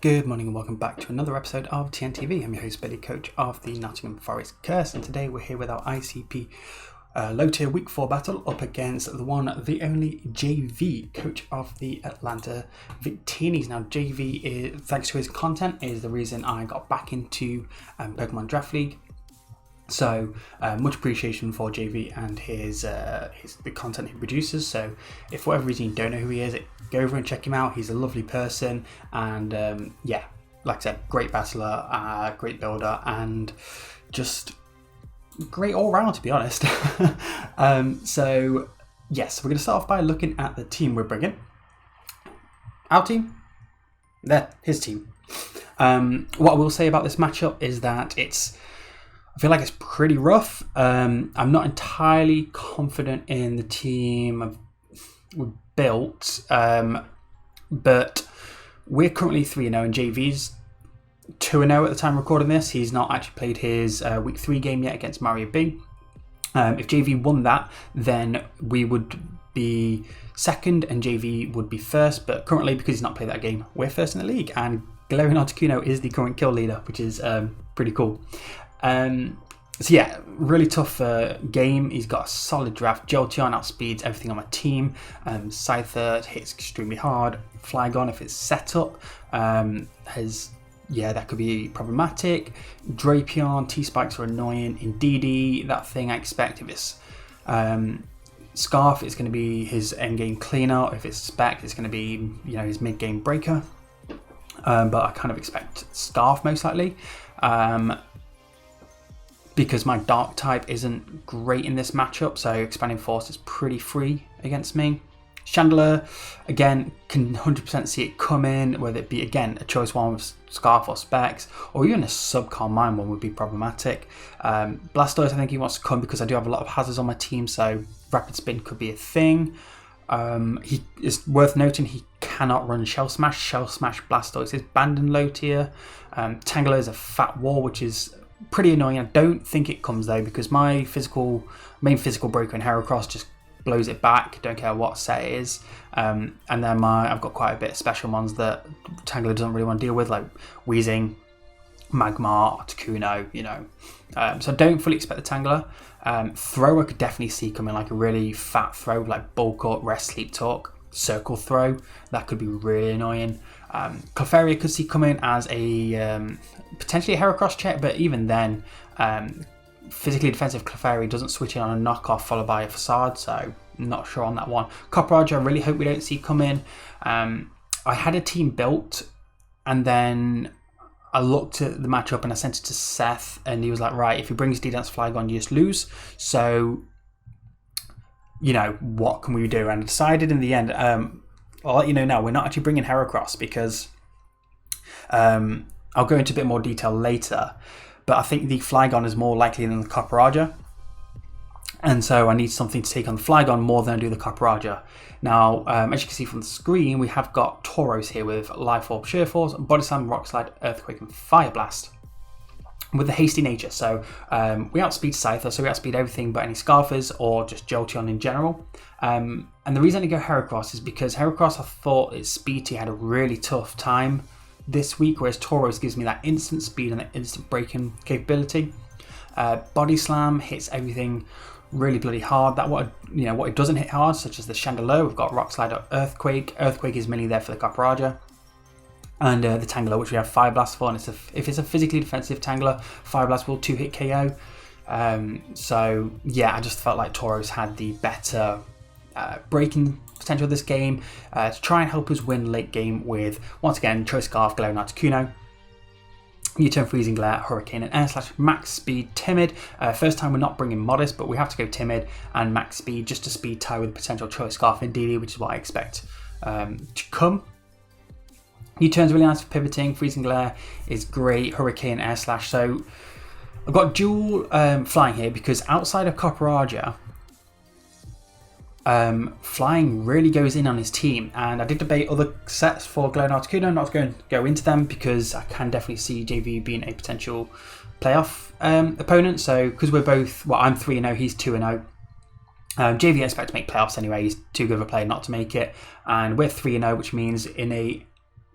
Good morning and welcome back to another episode of TNTV. I'm your host, Billy, coach of the Nottingham Forest Curse, and today we're here with our ICP low tier week 4 battle up against the one, the only Jayvee, coach of the Atlanta Victinis. Now, Jayvee, thanks to his content, is the reason I got back into Pokemon Draft League. So much appreciation for Jayvee and the content he produces. So if for whatever reason you don't know who he is, go over and check him out. He's a lovely person, and like I said, great battler, great builder, and just great all round, to be honest. So yes, we're going to start off by looking at the team we're bringing. Our team, his team. What I will say about this matchup is that I feel like it's pretty rough. I'm not entirely confident in the team we've built, but we're currently 3-0 and Jayvee's 2-0 at the time of recording this. He's not actually played his week 3 game yet against Mario B. If Jayvee won that, then we would be second and Jayvee would be first, but currently, because he's not played that game, we're first in the league, and Galarian Articuno is the current kill leader, which is pretty cool. So yeah, really tough game. He's got a solid draft. Jolteon outspeeds everything on my team. Scyther hits extremely hard. Flygon, if it's set up, that could be problematic. Drapion, T-Spikes are annoying. Indeedee, that thing I expect. If it's Scarf, it's going to be his endgame cleaner. If it's Spec, it's going to be his mid-game breaker. But I kind of expect Scarf most likely. Because my dark type isn't great in this matchup, so Expanding Force is pretty free against me. Chandler, again, can 100% see it coming, whether it be, again, a choice one with Scarf or Specs, or even a Sub-Calm Mind one would be problematic. Blastoise, I think he wants to come because I do have a lot of hazards on my team, so Rapid Spin could be a thing. He is worth noting he cannot run Shell Smash. Shell Smash Blastoise is banned in low tier. Tangela is a fat wall, which is pretty annoying. I don't think it comes though, because my main physical breaker in Heracross just blows it back, don't care what set it is. And then I've got quite a bit of special ones that Tangela doesn't really want to deal with, like Weezing, Magmar, Articuno, so I don't fully expect the Tangela. Throw I could definitely see coming, like a really fat throw, like Bulk Up, Rest, Sleep, Talk, Circle Throw. That could be really annoying. Clefairy could see coming as a potentially a Heracross check, but even then, physically defensive Clefairy doesn't switch in on a knockoff followed by a facade, so I'm not sure on that one. Copperajah, I really hope we don't see coming. I had a team built, and then I looked at the matchup and I sent it to Seth, and he was like, right, if he brings D-Dance Flygon, you just lose. So, what can we do? And I decided in the end, I'll let you know now, we're not actually bringing Heracross because I'll go into a bit more detail later, but I think the Flygon is more likely than the Copperajah, and so I need something to take on the Flygon more than I do the Copperajah. Now, as you can see from the screen, we have got Tauros here with Life Orb, Sheer Force, Body Slam, Rock Slide, Earthquake, and Fire Blast with the hasty nature. So we outspeed Scyther, so we outspeed everything but any Scarfers or just Jolteon in general. And the reason I go Heracross is because Heracross, I thought its speed T had a really tough time this week, whereas Tauros gives me that instant speed and that instant braking capability. Body Slam hits everything really bloody hard. That what it doesn't hit hard, such as the Chandelure, we've got Rock Slide or Earthquake. Earthquake is mainly there for the Copperajah. And the Tangela, which we have Fire Blast for, and if it's a physically defensive Tangela, Fire Blast will 2-hit KO. So yeah, I just felt like Tauros had the better breaking potential of this game to try and help us win late game with, once again, Choice Scarf, Galarian Articuno, U-Turn, Freezing Glare, Hurricane, and Air Slash, Max Speed, Timid. First time we're not bringing Modest, but we have to go Timid and Max Speed just to speed tie with potential Choice Scarf and DD, which is what I expect to come. U-Turn's really nice for pivoting. Freezing Glare is great. Hurricane, Air Slash. So I've got dual flying here because outside of Copperajah, flying really goes in on his team, and I did debate other sets for Galarian Articuno, not going to go into them because I can definitely see Jayvee being a potential playoff opponent. So because we're both, I'm 3-0, he's 2-0. Jayvee I expect to make playoffs anyway. He's too good of a player not to make it, and we're 3-0, which means in a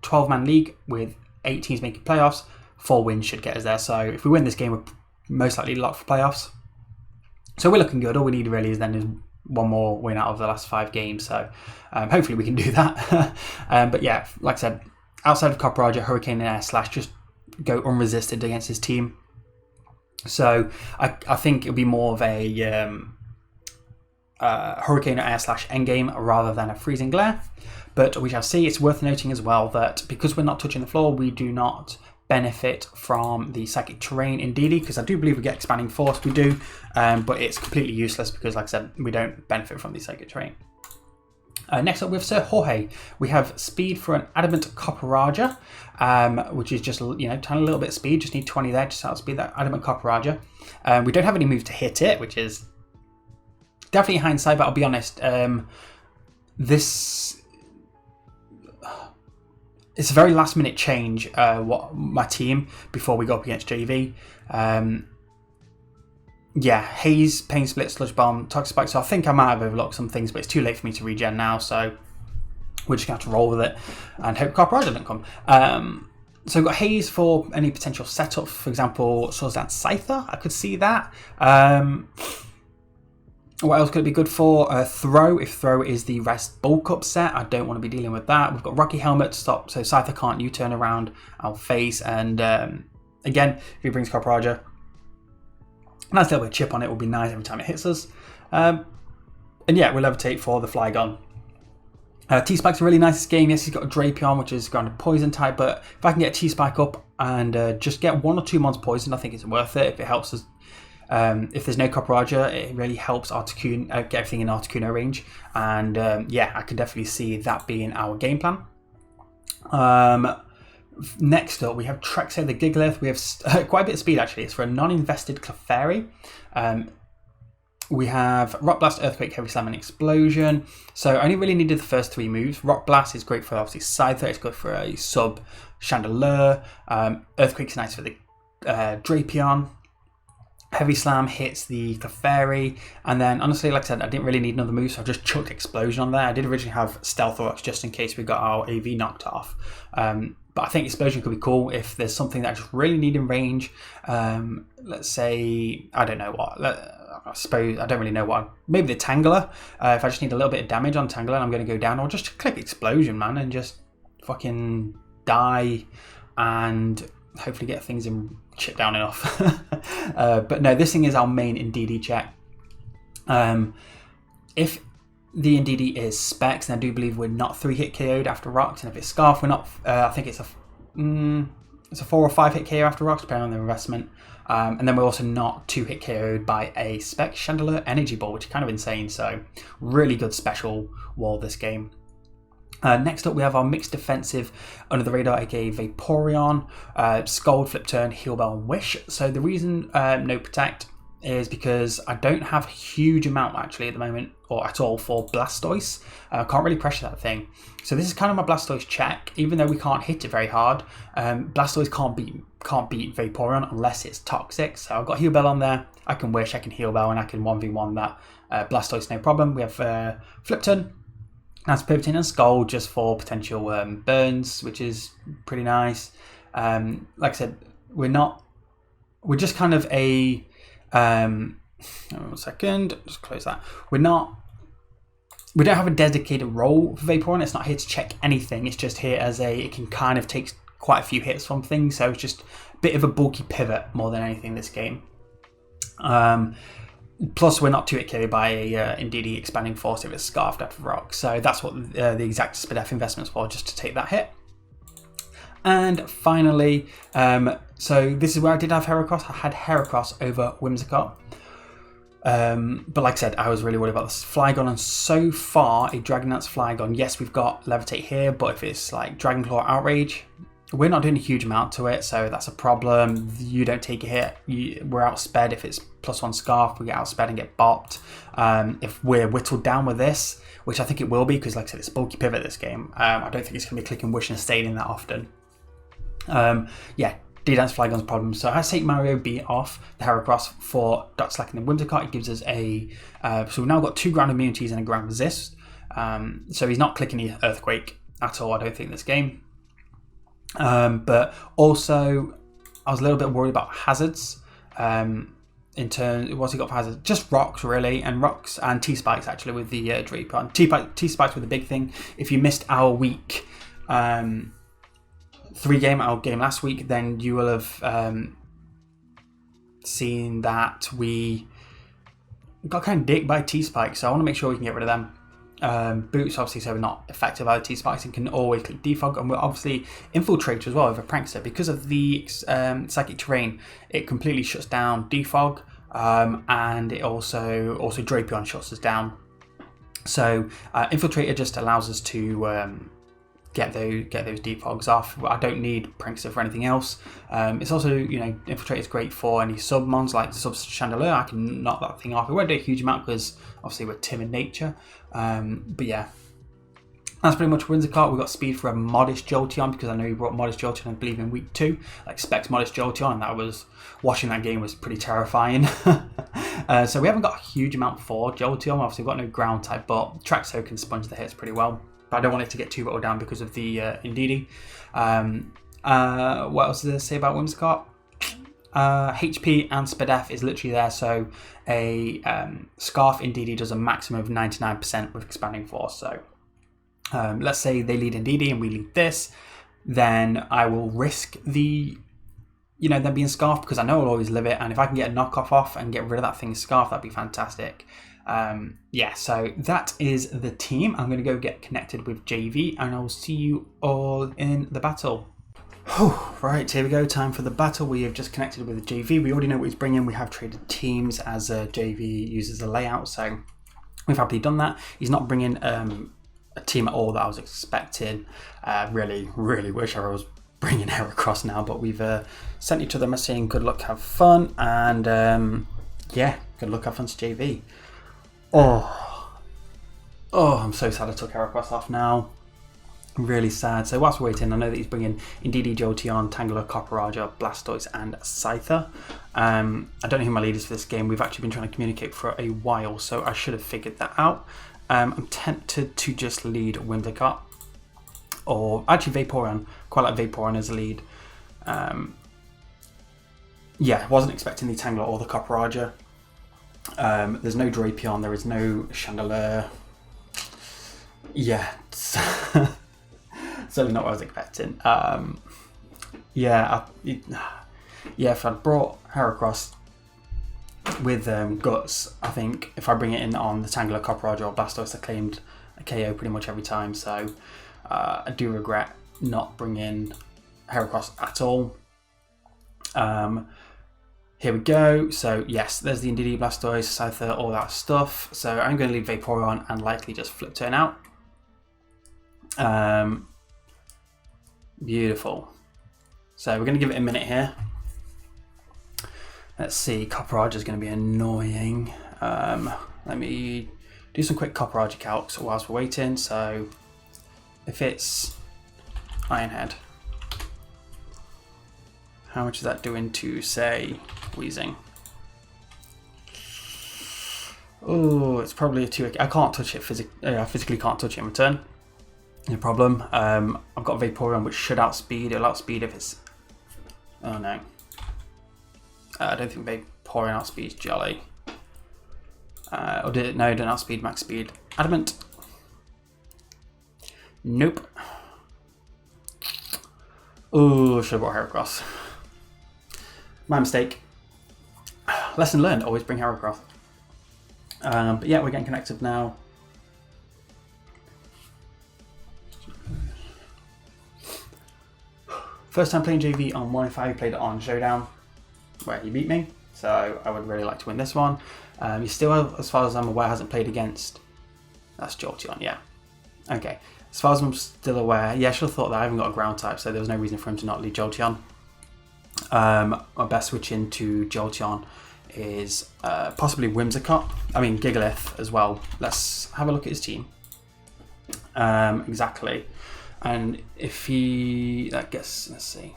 12-man league with 8 teams making playoffs. 4 wins should get us there. So if we win this game, we're most likely locked for playoffs. So we're looking good. All we need really is one more win out of the last 5 games. So hopefully we can do that. But yeah, like I said, outside of Copperajah, Hurricane and Air Slash just go unresisted against his team. So I think it'll be more of a Hurricane or Air Slash endgame rather than a Freezing Glare. But we shall see. It's worth noting as well that because we're not touching the floor, we do not benefit from the Psychic Terrain in DD, because I do believe we get Expanding Force, we do, but it's completely useless because, like I said, we don't benefit from the Psychic Terrain. Next up, we have Sir Jorge. We have speed for an Adamant Copperajah, which is just, tiny little bit of speed. Just need 20 there just to outspeed that Adamant Copperajah. We don't have any moves to hit it, which is definitely hindsight, but I'll be honest, it's a very last minute change, what my team, before we go up against Jayvee. Haze, Pain Split, Sludge Bomb, Toxic Spike. So I think I might have overlooked some things, but it's too late for me to regen now. So we're just going to have to roll with it and hope Copperajah doesn't come. So we've got Haze for any potential setup. For example, Swords Dance Scyther. I could see that. What else could it be good for? Throw, if Throw is the rest bulk up set. I don't want to be dealing with that. We've got Rocky Helmet to stop, so Scyther can't U-turn around our face. And again, if he brings Copperajah, nice little bit of chip on it will be nice every time it hits us. And yeah, we'll levitate for the Flygon. T-Spike's really nice this game. Yes, he's got a Drapion, which is grounded poison type, but if I can get a T-Spike up and just get 1 or 2 months poison, I think it's worth it if it helps us. If there's no Copperajah, it really helps Articuno, get everything in Articuno range. And yeah, I can definitely see that being our game plan. Next up, we have Trexo the Gigalith. We have quite a bit of speed actually. It's for a non-invested Clefairy. We have Rock Blast, Earthquake, Heavy Slam, and Explosion. So I only really needed the first 3 moves. Rock Blast is great for obviously Scyther. It's good for a sub Chandelure. Earthquake's nice for the Drapion. Heavy Slam hits the Clefairy, and then honestly, like I said, I didn't really need another move, so I just chucked Explosion on there. I did originally have Stealth Rocks just in case we got our AV knocked off, but I think Explosion could be cool if there's something that I just really need in range. Let's say, I don't know what, I suppose, I don't really know what, maybe the Tangler. If I just need a little bit of damage on Tangler and I'm going to go down, or just click Explosion, man, and just fucking die and hopefully get things in chip down enough. But no, this thing is our main Indeedee check. If the Indeedee is Specs, and I do believe we're not 3-hit KO'd after Rocks, and if it's Scarf, we're not, I think it's a 4 or 5-hit KO after Rocks, depending on the investment. And then we're also not 2-hit KO'd by a Spec Chandelure Energy Ball, which is kind of insane. So really good special wall this game. Next up, we have our mixed defensive under the radar, aka Vaporeon, Scold, Flip Turn, Heal Bell, and Wish. So the reason no Protect is because I don't have a huge amount actually at the moment, or at all, for Blastoise. I can't really pressure that thing. So this is kind of my Blastoise check, even though we can't hit it very hard. Blastoise can't beat Vaporeon unless it's toxic. So I've got Heal Bell on there. I can Wish, I can Heal Bell, and I can 1v1 that Blastoise, no problem. We have Flip Turn. That's pivoting and Skull just for potential burns, which is pretty nice. Like I said, we're just kind of a, 1 second, just close that. We don't have a dedicated role for Vaporeon. It's not here to check anything. It's just here as it can kind of take quite a few hits from things. So it's just a bit of a bulky pivot more than anything this game. Plus, we're not 2-hit KO by a Indeedee Expanding Force if it's Scarfed out of Rock. So that's what the exact Spadef investment's for, just to take that hit. And finally, so this is where I did have Heracross. I had Heracross over Whimsicott. But like I said, I was really worried about this Flygon, and so far a Dragonlance Flygon. Yes, we've got Levitate here, but if it's like Dragon Claw Outrage, we're not doing a huge amount to it, so that's a problem. You don't take a hit, we're outsped. If it's +1 Scarf, we get outsped and get bopped. If we're whittled down with this, which I think it will be, because like I said, it's bulky pivot this game, I don't think it's going to be clicking Wish and Staining that often. Yeah, D-Dance Flygon's problem. So I take Mario B off the Heracross for Dot Slacken and Whimsicott. It gives us a, so we've now got 2 ground immunities and a ground resist. So he's not clicking the Earthquake at all, I don't think, this game. But also, I was a little bit worried about hazards. In turn, what's he got for hazards? Just rocks, really, and rocks and T-spikes, actually, with the Draper. T-spikes were the big thing. If you missed our week, our game last week, then you will have seen that we got kind of dicked by T-spikes, so I want to make sure we can get rid of them. Boots, obviously, so we're not effective by the T-spikes and can always click defog, and we're obviously infiltrator as well with a prankster. Because of the psychic terrain, it completely shuts down defog, and it also Drapion shuts us down. So infiltrator just allows us to get those defogs off. I don't need prankster for anything else. It's also, infiltrator is great for any sub mons like the sub chandelier. I can knock that thing off. It won't do a huge amount because obviously we're timid nature. But yeah, that's pretty much Windsor Cart. We've got speed for a modest Jolteon because I know he brought modest Jolteon, I believe, in week 2. I expect modest Jolteon, and that was watching that game was pretty terrifying. So we haven't got a huge amount for Jolteon. Obviously, we've got no ground type, but Traxo can sponge the hits pretty well. But I don't want it to get too whittled down because of the Indeedee. What else did I say about Windsor Cart? HP and Spadef is literally there, so a Scarf Indeedee does a maximum of 99% with Expanding Force. So let's say they lead Indeedee and we lead this, then I will risk the them being Scarf because I know I'll always live it, and if I can get a knockoff off and get rid of that thing's Scarf, that'd be fantastic. Yeah, so that is the team. I'm going to go get connected with Jayvee, and I will see you all in the battle. Right, here we go. Time for the battle. We have just connected with Jayvee. We already know what he's bringing. We have traded teams as Jayvee uses the layout, so we've happily done that. He's not bringing a team at all that I was expecting. Really wish I was bringing Heracross now, but we've sent each other a message saying good luck, have fun, and yeah, good luck, have fun to Jayvee. Oh, I'm so sad I took Heracross off now. I'm really sad. So whilst we're waiting, I know that he's bringing Indeedee, Jolteon, Tangela, Copperajah, Blastoise and Scyther. I don't know who my lead is for this game. We've actually been trying to communicate for a while, so I should have figured that out. I'm tempted to just lead Whimsicott, or actually Vaporeon. Quite like Vaporeon as a lead. Yeah, wasn't expecting the Tangela or the Copperajah. There's no Drapion, there is no Chandelier. Yeah, certainly not what I was expecting. If I'd brought Heracross with Guts, I think if I bring it in on the Tangela, Copperajah or Blastoise, I claimed a KO pretty much every time, so I do regret not bringing Heracross at all. Here we go. So yes, there's the Indeedee, Blastoise, Scyther, all that stuff. So I'm going to leave Vaporeon and likely just flip turn out. Beautiful. So we're going to give it a minute here. Let's see, Copperajah is going to be annoying. Let me do some quick Copperajah calcs whilst we're waiting. So if it's Ironhead, how much is that doing to, say, Wheezing? Oh, it's probably a 2. I can't touch it I physically can't touch it in return. No problem. I've got Vaporeon, which should outspeed. It'll outspeed if it's... Oh no. I don't think Vaporeon outspeeds Jelly. Or did it? No, it didn't outspeed max speed. Adamant. Nope. Oh, should have brought Heracross. My mistake. Lesson learned, always bring Heracross. But yeah, we're getting connected now. First time playing Jayvee on 105, he played it on Showdown, where he beat me. So I would really like to win this one. He still, as far as I'm aware, hasn't played against... That's Jolteon, yeah. Okay. As far as I'm still aware, yeah, I should have thought that I haven't got a ground type, so there was no reason for him to not lead Jolteon. My best switch into Jolteon is possibly Whimsicott. I mean Gigalith as well. Let's have a look at his team. Exactly. And if he let's see.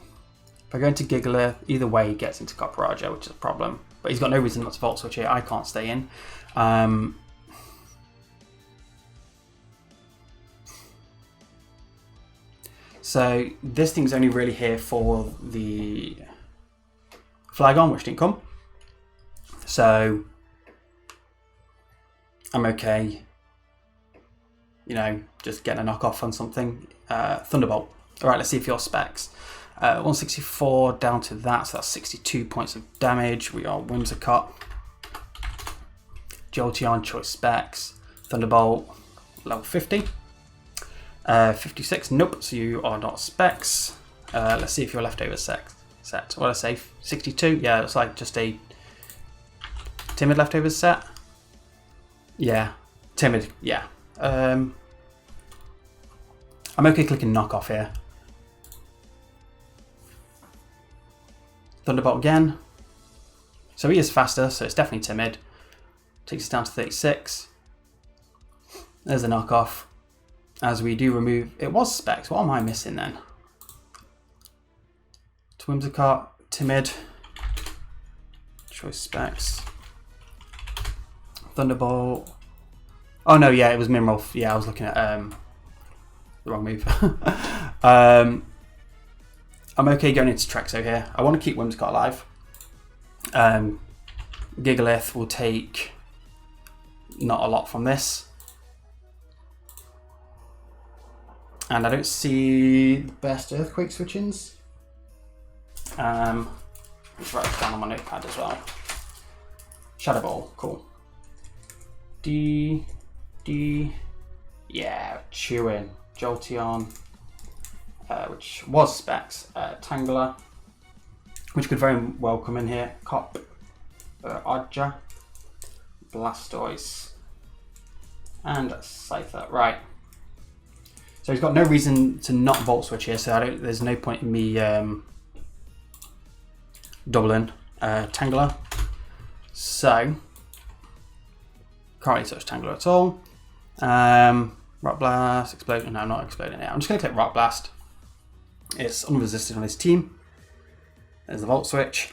If I go into Gigalith, either way he gets into Copperajah, which is a problem. But he's got no reason not to Volt Switch here. I can't stay in. So this thing's only really here for the Flygon, which didn't come. So I'm okay, you know, just getting a knockoff on something. Thunderbolt. All right, let's see if your specs. 164 down to that, so that's 62 points of damage. We are Whimsicott. Jolteon, choice specs. Thunderbolt, level 50. 56, nope, so you are not specs. Let's see if your leftover set. What did I say? 62? Yeah, it's like just a timid leftovers set. Yeah, timid, yeah. I'm okay clicking knockoff here. Thunderbolt again. So he is faster, so it's definitely timid. Takes us down to 36. There's a knockoff. As we do remove, it was specs. What am I missing then? Whimsicott, timid. Choice specs. Thunderbolt. Oh no, yeah, it was Mineral. Yeah, I was looking at the wrong move. I'm okay going into Trexo here. I want to keep Whimsicott alive. Gigalith will take not a lot from this. And I don't see the best Earthquake switch-ins. Let's write it down on my notepad as well. Shadow Ball, cool. Yeah, Chewin, Jolteon, which was specs, Tangela, which could very well come in here. Copperajah, Blastoise, and Scyther. Right. So he's got no reason to not Volt Switch here, so there's no point in me doubling Tangela. So can't really touch Tangela at all. Rock Blast, Explosion. No, I'm not exploding it. I'm just going to click Rock Blast. It's unresisted on his team. There's the Volt Switch.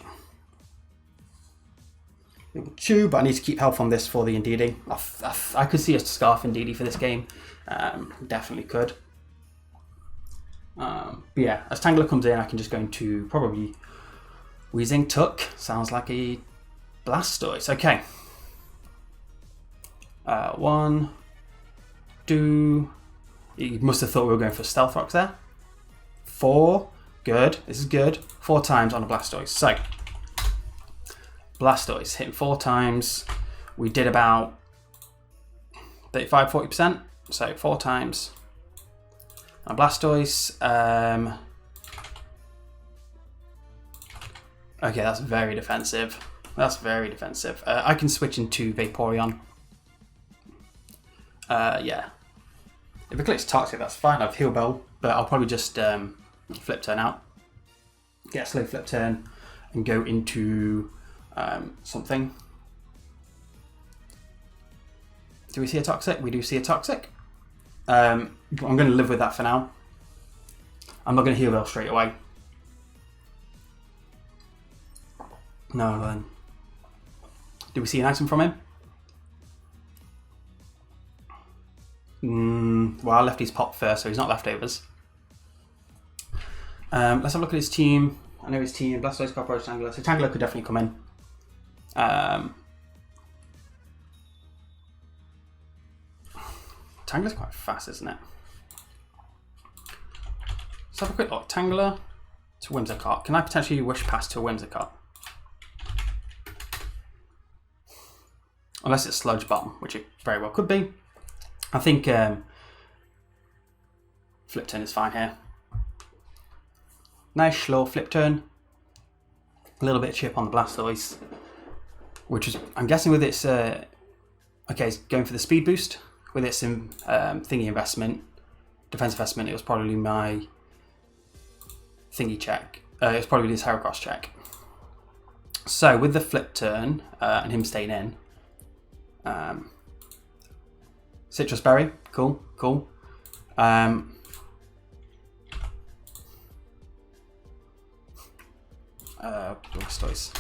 It will chew, but I need to keep health on this for the Indeedee. I could see a Scarf Indeedee for this game. Definitely could. But yeah, as Tangela comes in, I can just go into probably Weezing Tuck. Sounds like a Blastoise. Okay. 1, 2. You must have thought we were going for Stealth Rocks there. 4. Good. This is good. 4 times on a Blastoise. So, Blastoise hitting 4 times. We did about 35-40%. So 4 times. On Blastoise. Okay, that's very defensive. That's very defensive. I can switch into Vaporeon. Yeah. If it clicks Toxic, that's fine. I've Heal Bell, but I'll probably just Flip Turn out. Get a slow Flip Turn and go into something. Do we see a Toxic? We do see a Toxic. I'm going to live with that for now. I'm not going to Heal Bell straight away. No, then. Do we see an item from him? Well, I left his pop first, so he's not leftovers. Let's have a look at his team. I know his team, Blastoise, Copperajah, Tangela. So Tangela could definitely come in. Tangela's quite fast, isn't it? Let's have a quick look. Tangela to Whimsicott. Can I potentially Wish Pass to a Whimsicott? Unless it's Sludge Bomb, which it very well could be. I think Flip Turn is fine here. Nice slow Flip Turn. A little bit of chip on the Blastoise, which is, I'm guessing with its, okay, it's going for the speed boost. With its thingy investment, defense investment, it was probably my thingy check. It was probably his Heracross check. So with the Flip Turn and him staying in, Citrus Berry, cool, cool. Blastoise.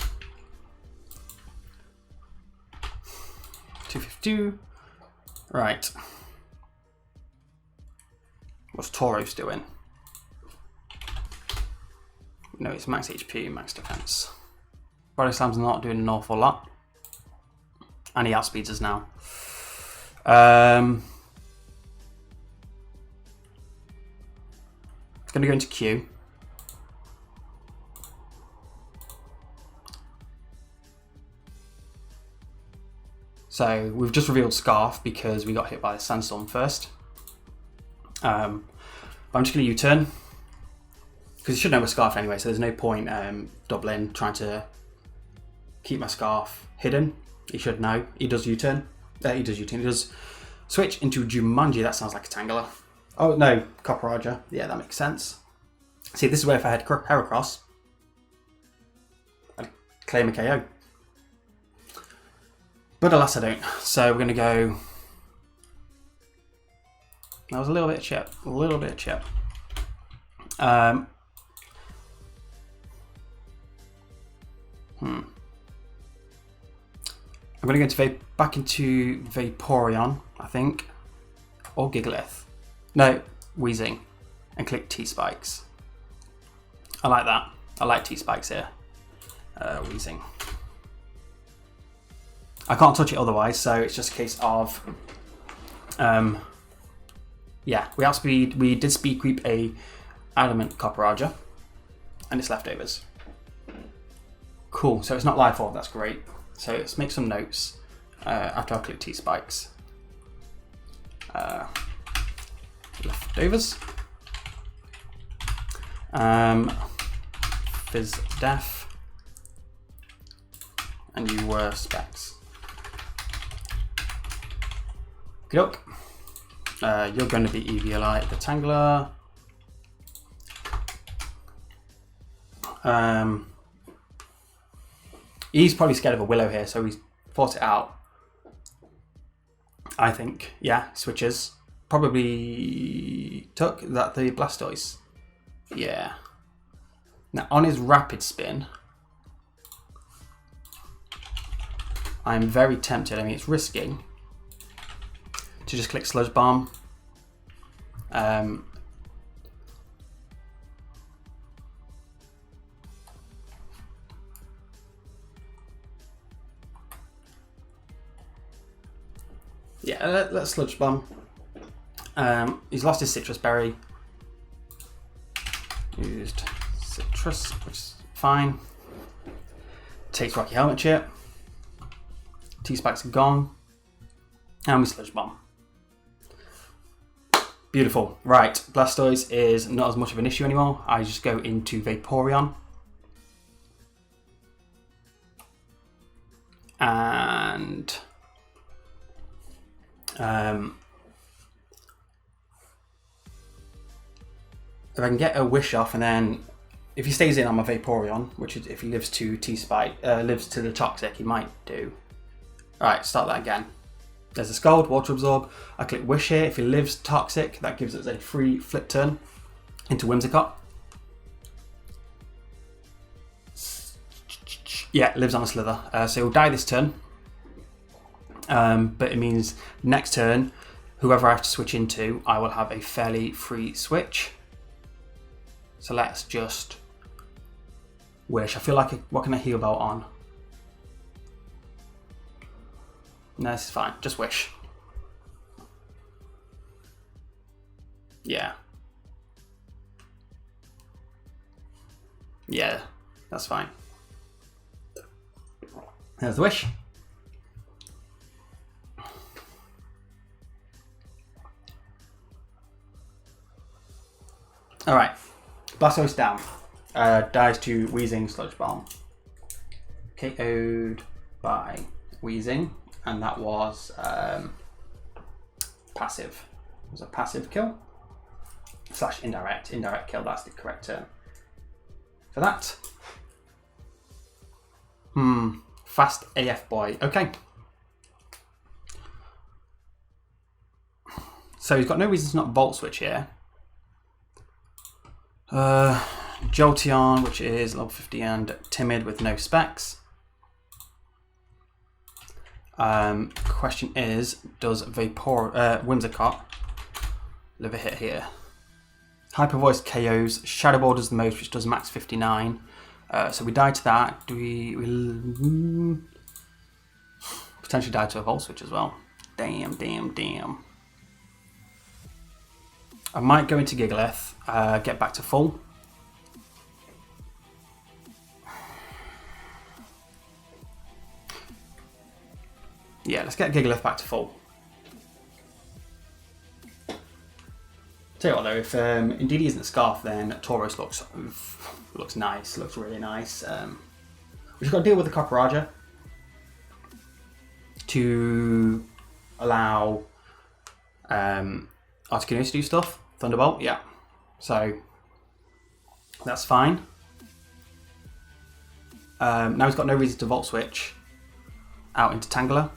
252. Right. What's Tauros doing? No, it's max HP, max defense. Body slam's not doing an awful lot. And he outspeeds us now. It's going to go into Q. So we've just revealed Scarf because we got hit by the Sandstorm first. But I'm just going to U-turn. Because you should know my Scarf anyway, so there's no point doubling, trying to keep my Scarf hidden. He should know. He does U-turn. He does U-turn. He does switch into Jumanji. That sounds like a Tangler. Oh, no. Copperajah. Yeah, that makes sense. See, this is where if I had Heracross, I'd claim a KO. But alas, I don't. So we're going to go... That was a little bit of chip. A little bit of chip. I'm going to go back into Vaporeon, I think. Or Gigalith. No, Weezing. And click T-Spikes. I like that. I like T-Spikes here. Weezing. I can't touch it otherwise, so it's just a case of... yeah, we did speed creep a Adamant Copperajah. And it's leftovers. Cool, so it's not life orb, that's great. So let's make some notes after I click T-Spikes. Leftovers. Fizz Def. And you were Specs. Good luck. You're going to be Eviolite the Tangler. He's probably scared of a Willow here, so he's fought it out. I think. Yeah, switches. Probably took that the Blastoise. Yeah. Now on his rapid spin, I'm very tempted. I mean, it's risky to just click Sludge Bomb. Yeah, let's Sludge Bomb. He's lost his Citrus Berry. Used Citrus, which is fine. Takes Rocky Helmet Chip. T-Spikes are gone. And we Sludge Bomb. Beautiful. Right, Blastoise is not as much of an issue anymore. I just go into Vaporeon. And... if I can get a Wish off, and then if he stays in on my Vaporeon, which is if he lives to T-Spike, lives to the Toxic, he might do. Alright, start that again. There's a Scald, Water Absorb. I click Wish here. If he lives Toxic, that gives us a free flip turn into Whimsicott. Yeah, lives on a Slither. So he'll die this turn. But it means next turn, whoever I have to switch into, I will have a fairly free switch. So let's just Wish. I feel like, what can I heal belt on? No, this is fine. Just Wish. Yeah. Yeah, that's fine. There's the Wish. Alright. Blastoise down. Dies to Weezing Sludge Bomb. KO'd by Weezing. And that was passive. It was a passive kill. / indirect. Indirect kill, that's the correct term for that. Fast AF boy. Okay. So he's got no reason to not Volt Switch here. Jolteon, which is level 50 and timid with no specs. Question is, does Whimsicott live a hit here? Hyper Voice KOs. Shadow Ball does the most, which does max 59. So we die to that. Do we potentially die to a Volt Switch as well? Damn. I might go into Gigalith, get back to full. Yeah, let's get Gigalith back to full. Tell you what though, if Indeedee isn't Scarf, then Tauros looks nice, looks really nice. We've just got to deal with the Copperajah to allow Articuno to do stuff. Thunderbolt, yeah. So that's fine. Now he's got no reason to Volt Switch out into Tangela.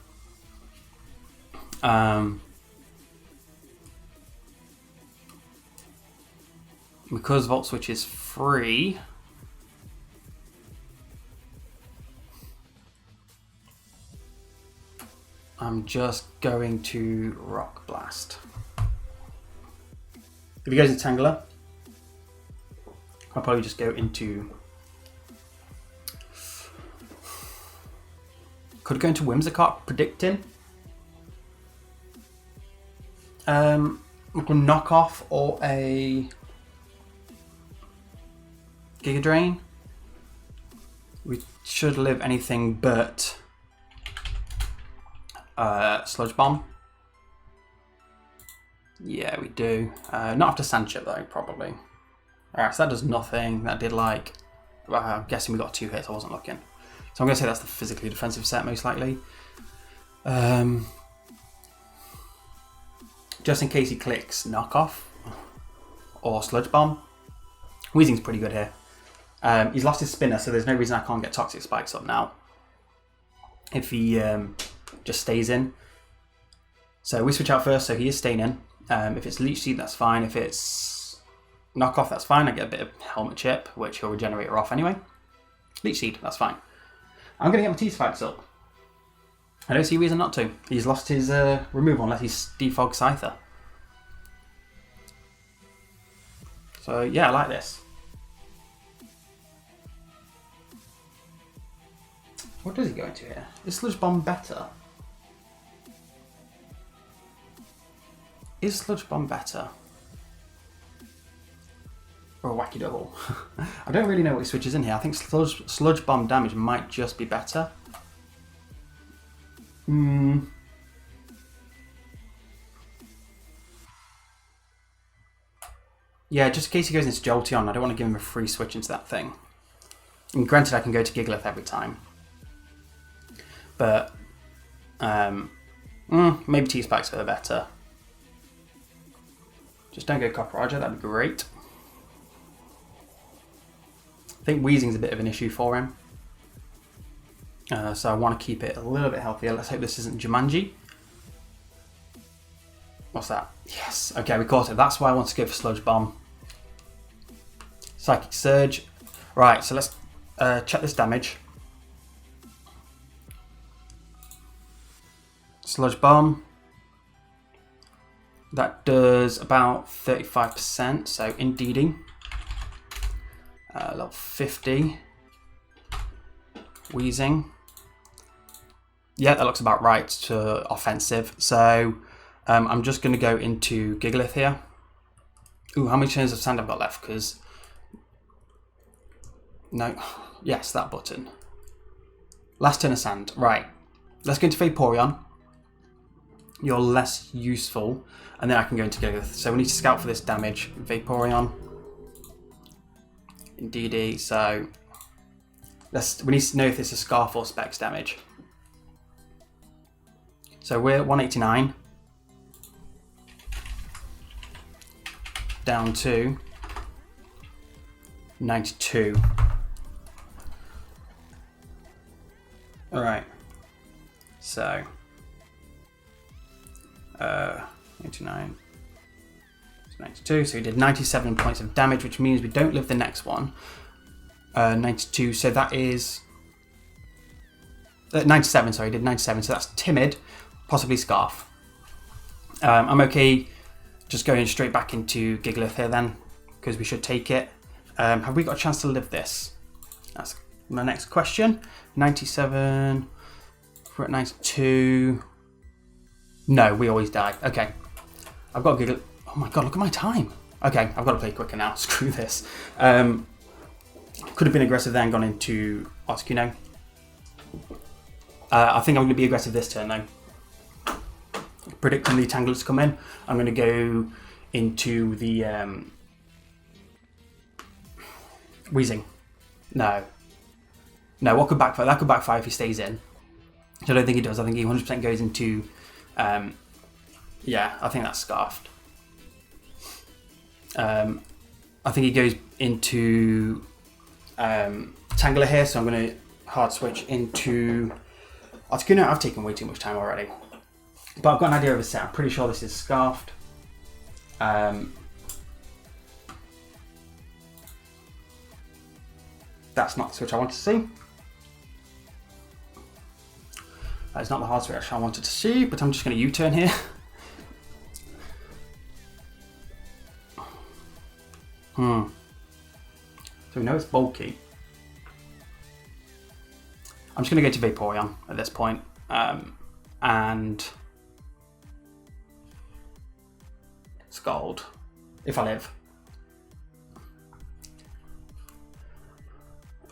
Because Volt Switch is free, I'm just going to Rock Blast. If he goes into Tangela, I'll probably just go into... Could go into Whimsicott, Predicting. Like a Knockoff or a Giga Drain. We should live anything but Sludge Bomb. Yeah, we do. Not after Sandchip though, probably. Alright, so that does nothing. That did like... Well, I'm guessing we got 2 hits, I wasn't looking. So I'm going to say that's the physically defensive set most likely. Just in case he clicks Knockoff or Sludge Bomb. Weezing's pretty good here. He's lost his spinner, so there's no reason I can't get Toxic Spikes up now. If he just stays in. So we switch out first, so he is staying in. If it's Leech Seed, that's fine. If it's Knockoff, that's fine. I get a bit of Helmet Chip, which he'll regenerate her off anyway. Leech Seed, that's fine. I'm going to get my T-Spikes up. I don't see a reason not to. He's lost his removal unless he's Defog Scyther. So yeah, I like this. What does he go into here? Is Sludge Bomb better? Is Sludge Bomb better? Or a Wacky Double? I don't really know what he switches in here. I think Sludge Bomb damage might just be better. Yeah, just in case he goes into Jolteon, I don't want to give him a free switch into that thing. And granted, I can go to Gigalith every time. But, maybe T-Spikes are better. Just don't go Copperajah, that'd be great. I think Weezing's a bit of an issue for him. So I want to keep it a little bit healthier. Let's hope this isn't Jumanji. What's that? Yes. Okay, we caught it. That's why I want to go for Sludge Bomb. Psychic Surge. Right, so let's check this damage. Sludge Bomb. That does about 35%. So Indeedee. Level 50. Weezing. Yeah, that looks about right to offensive. So I'm just going to go into Gigalith here. Ooh, how many turns of sand I've got left? Because no, yes, that button. Last turn of sand. Right. Let's go into Vaporeon. You're less useful, and then I can go into Gigalith. So we need to scout for this damage. Vaporeon. Indeedee. So we need to know if this is Scarf or Specs damage. So we're 189 down to 92. All right. So 89 to 92. So we did 97 points of damage, which means we don't live the next one. 92. So that is 97. Sorry, did 97. So that's Timid. Possibly Scarf. I'm okay just going straight back into Gigalith here then. because we should take it. Have we got a chance to live this? That's my next question. 97. We're at 92. No, we always die. Okay. I've got to giggle. Oh my god, look at my time. Okay, I've got to play quicker now. Screw this. Could have been aggressive then, gone into Articuno. I think I'm going to be aggressive this turn though. Predicting the Tangler to come in. I'm going to go into the Wheezing. No. No, what could backfire? That could backfire if he stays in. I don't think he does. I think he 100% goes into... yeah, I think that's Scarfed. I think he goes into Tangler here, so I'm going to hard switch into Articuno. I've taken way too much time already. But I've got an idea of a set. I'm pretty sure this is Scarfed. That's not the switch I want to see. That is not the hard switch I wanted to see, but I'm just going to U-turn here. So we know it's bulky. I'm just going to go to Vaporeon at this point, and Scald, if I live.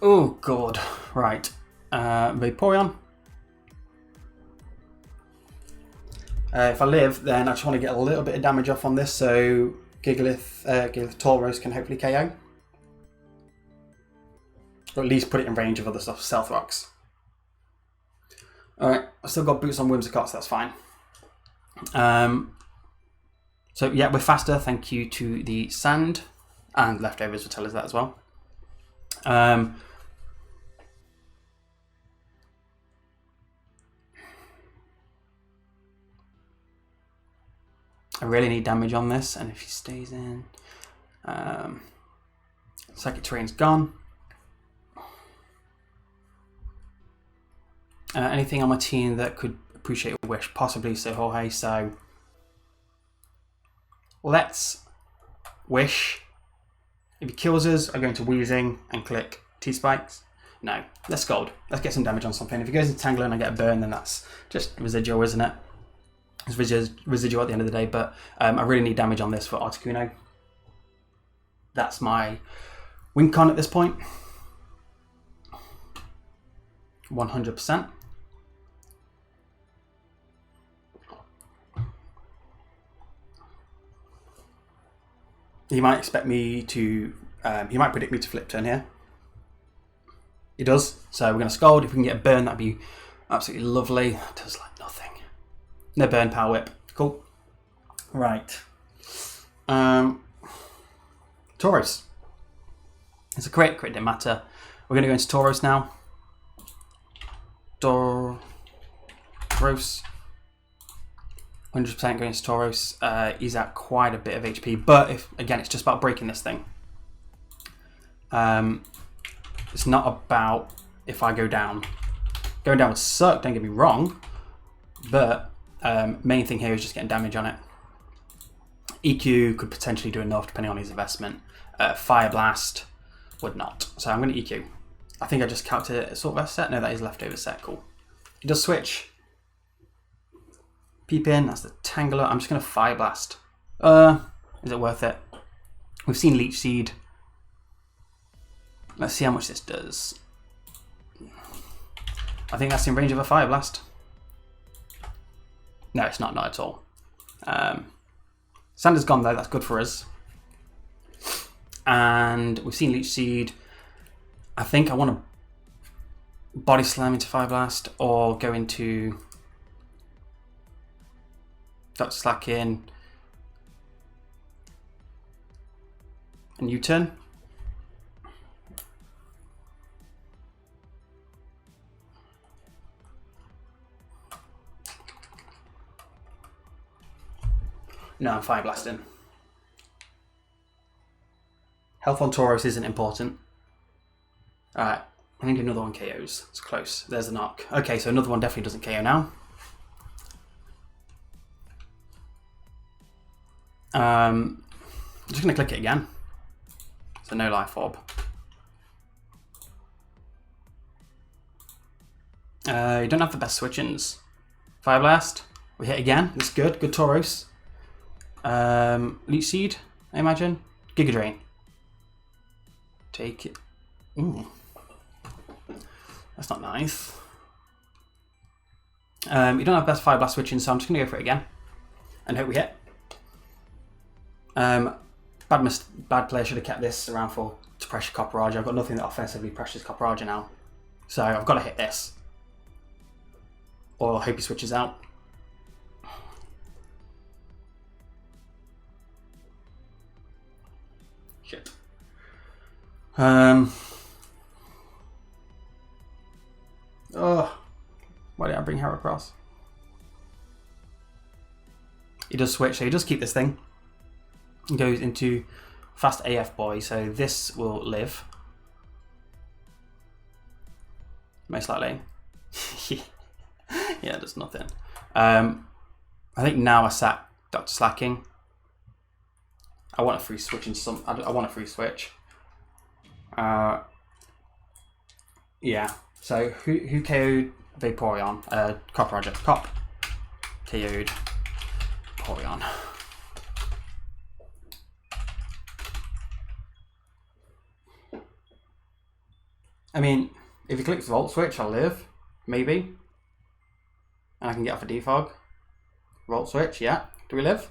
Oh god, right. Vaporeon. If I live, then I just want to get a little bit of damage off on this, so Gigalith Tauros can hopefully KO. Or at least put it in range of other stuff, Stealth Rocks. Alright, I've still got boots on Whimsicott, so that's fine. So yeah, we're faster, thank you to the sand. And leftovers will tell us that as well. I really need damage on this, and if he stays in... Psychic Terrain's gone. Anything on my team that could appreciate a wish? Possibly Sir Jorge, so... Let's wish. If he kills us, I go into Wheezing and click T-Spikes. No, let's Scald. Let's get some damage on something. If he goes into Tangler and I get a burn, then that's just residual, isn't it? It's residual at the end of the day, but I really need damage on this for Articuno. That's my win con at this point. 100%. He might expect me to, he might predict me to flip turn here. He does, so we're going to Scald. If we can get a burn, that'd be absolutely lovely. That does like nothing. No burn, Power Whip. Cool. Right. Tauros. It's a crit didn't matter. We're going to go into Tauros now. Tauros. 100% going to Tauros. He's at quite a bit of HP, but if again, it's just about breaking this thing. It's not about if I go down. Going down would suck, don't get me wrong, but main thing here is just getting damage on it. EQ could potentially do enough depending on his investment. Fire Blast would not. So I'm going to EQ. I think I just calculated a sort of set. No, that is leftover set. Cool. He does switch. Peep in. That's the Tangler. I'm just going to Fire Blast. Is it worth it? We've seen Leech Seed. Let's see how much this does. I think that's in range of a Fire Blast. No, it's not at all. Sander's gone though, that's good for us. And we've seen Leech Seed. I think I want to Body Slam into Fire Blast or go into Dr. Slack in and U-turn. No, I'm Fire Blasting. Health on Tauros isn't important. Alright, I think another one KOs. It's close. There's a knock. Okay, so another one definitely doesn't KO now. I'm just going to click it again. So no life orb. You don't have the best switch-ins. Fire Blast. We hit again. That's good. Good Tauros. Leech Seed, I imagine. Giga Drain. Take it. Ooh. That's not nice. You don't have best Fire Blast switching, so I'm just going to go for it again. And hope we hit. Bad player should have kept this around to pressure Copperajah. I've got nothing that offensively pressures Copperajah now. So I've got to hit this. Or I hope he switches out. Shit. Oh, why did I bring her across? He does switch, so he does keep this thing. He goes into fast AF boy, so this will live. Most likely. Yeah, it does nothing. I think now I sat Dr. Slacking. I want a free switch in some. I want a free switch. Yeah. So who KO'd Vaporeon? Copperajah. Cop KO'd Vaporeon. I mean, if he clicks Volt Switch, I'll live. Maybe. And I can get off a defog. Volt Switch, yeah. Do we live?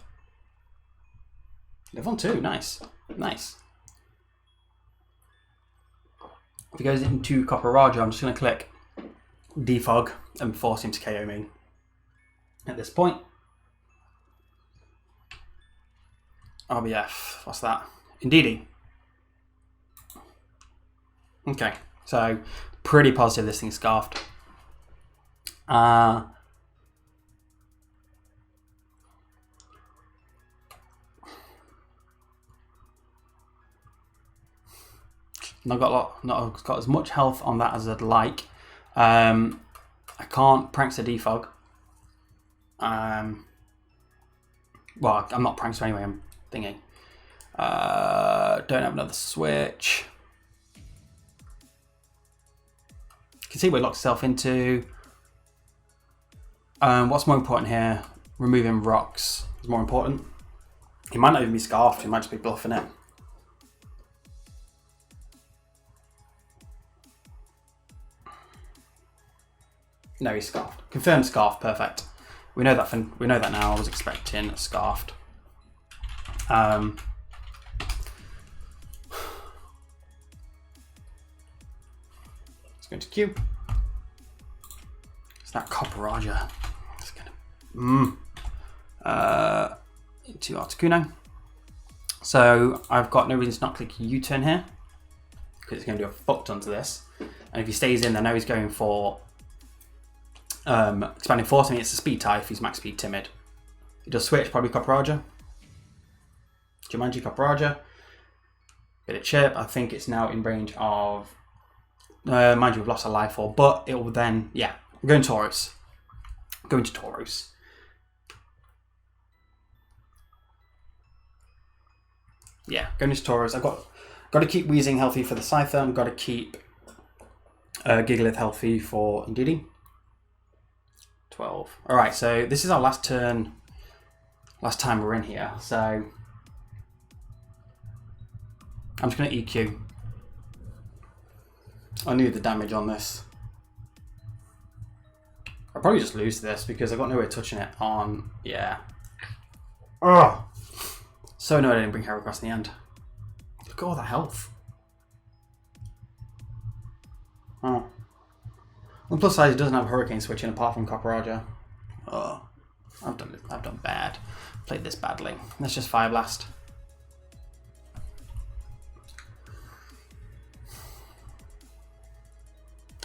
Live on 2, nice. Nice. If he goes into Copperajah, I'm just going to click defog and force him to KO me at this point. RBF, what's that? Indeedy. Okay, so pretty positive this thing's scarfed. Not got as much health on that as I'd like. I can't Prankster defog. Well, I'm not Prankster anyway, I'm thinking. Don't have another switch. You can see what it locks itself into. What's more important here? Removing rocks is more important. He might not even be scarfed, he might just be bluffing it. No, he's scarfed. Confirmed scarfed, perfect. We know that now. I was expecting scarfed. Let's go into Q. It's that Copperajah. It's gonna into Articuno. So I've got no reason to not click U-turn here because it's going to do a fuck ton to this. And if he stays in, I know he's going for expanding force. I mean, it's a speed tie if he's max speed timid. He does switch, probably Copperajah. Jumanji Copperajah. Bit of chip. I think it's now in range of. Mind you, we've lost a life orb, but it will then. Yeah, we're going Tauros. Going to Tauros. Yeah, going to Tauros. I've got to keep Weezing healthy for the Scyther. I've got to keep Gigalith healthy for Indeedee. 12. Alright, so this is our last turn. Last time we're in here, so I'm just going to EQ. I knew the damage on this. I'll probably just lose this because I've got no way of touching it on. Yeah. Oh! So annoyed I didn't bring her across in the end. Look at all that health. Oh. On the plus side, it doesn't have Hurricane switching apart from Copperajah. Oh. I've done bad. Played this badly. Let's just Fire Blast.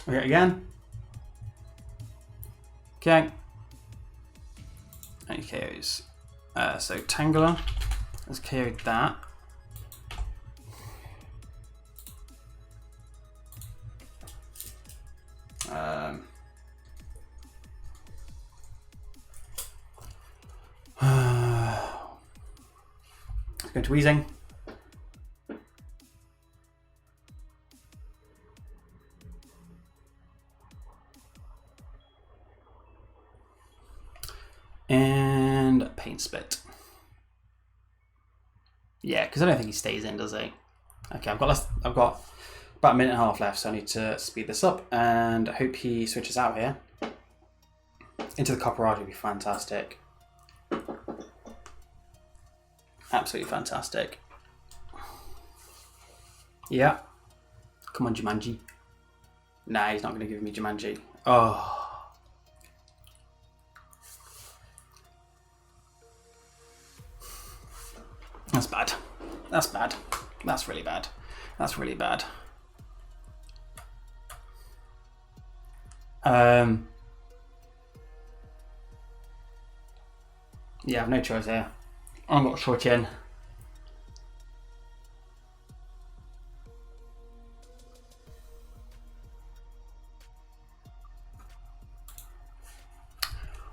Okay, again. Okay. And he KOs. So Tangler has KO'd that. Let's go to Weezing. And paint split. Yeah, because I don't think he stays in, does he? Okay, I've got about a minute and a half left, so I need to speed this up and hope he switches out here. Into the Copperajah would be fantastic. Absolutely fantastic. Yeah. Come on, Jumanji. Nah, he's not going to give me Jumanji. Oh. That's bad. That's bad. That's really bad. That's really bad. Yeah, I've no choice here. I've got to switch in.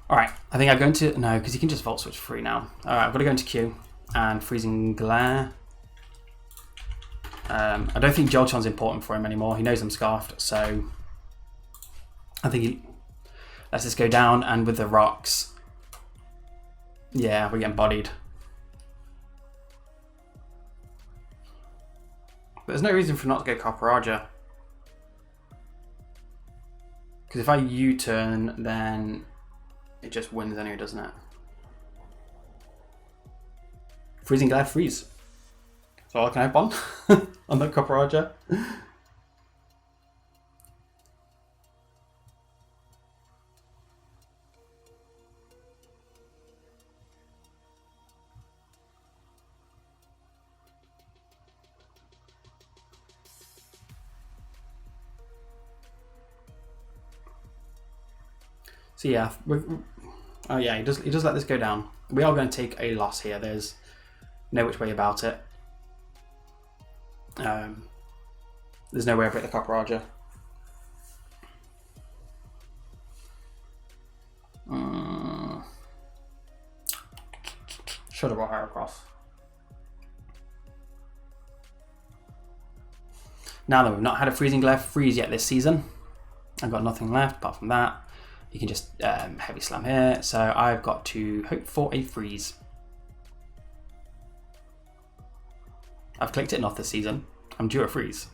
Alright, I think I'm going to... No, because you can just Volt Switch free now. Alright, I've got to go into Q and Freezing Glare. I don't think Jolteon's important for him anymore. He knows I'm Scarfed, so... I think he... Let's just go down, and with the rocks... Yeah, we're getting bodied. But there's no reason for not to go Copperajah. Because if I U-turn, then it just wins anyway, doesn't it? Freezing Glare, freeze. That's all I can hope on. On the Copperajah. So yeah, oh yeah, he does let this go down. We are going to take a loss here. There's no which way about it. There's no way I break the Copperajah. Should have brought her across. Now that we've not had a Freezing Glare freeze yet this season, I've got nothing left apart from that. You can just Heavy Slam here. So I've got to hope for a freeze. I've clicked it enough this season. I'm due a freeze.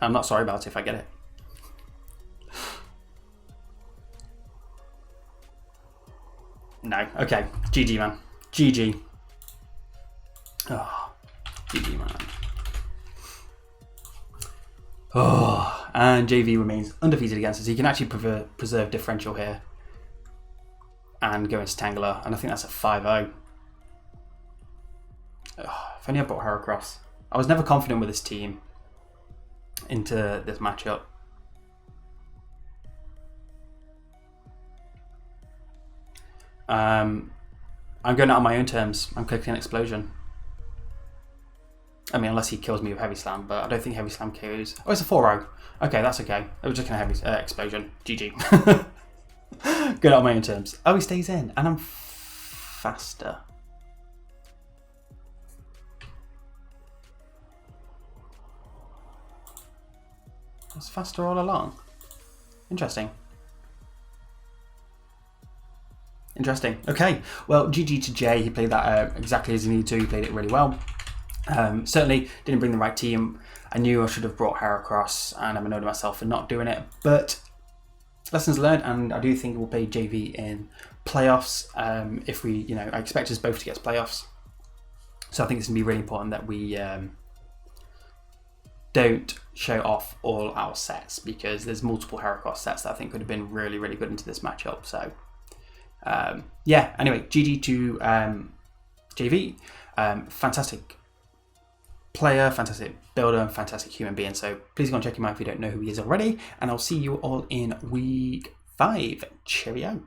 I'm not sorry about it if I get it. No. Okay. GG, man. GG. Oh, GG, man. Oh, and Jayvee remains undefeated against us. He can actually preserve differential here and go into Tangler, and I think that's a 5-0. Oh, if only I brought her across. I was never confident with this team into this matchup. I'm going out on my own terms. I'm clicking an Explosion. I mean, unless he kills me with Heavy Slam, but I don't think Heavy Slam KOs. Oh, it's a 4-0. Okay, that's okay. I was just going to Heavy Explosion. GG. Good on my own terms. Oh, he stays in, and I'm faster. I was faster all along. Interesting. Interesting. Okay. Well, GG to Jay. He played that exactly as he needed to. He played it really well. Certainly didn't bring the right team. I knew I should have brought her across, and I'm annoyed at myself for not doing it. But lessons learned, and I do think we'll play Jayvee in playoffs. If we, I expect us both to get to playoffs. So I think it's going to be really important that we don't show off all our sets, because there's multiple Heracross sets that I think could have been really, really good into this matchup. So yeah, anyway, GG to Jayvee. Fantastic player, fantastic builder, and fantastic human being. So please go and check him out if you don't know who he is already. And I'll see you all in week 5. Cheerio.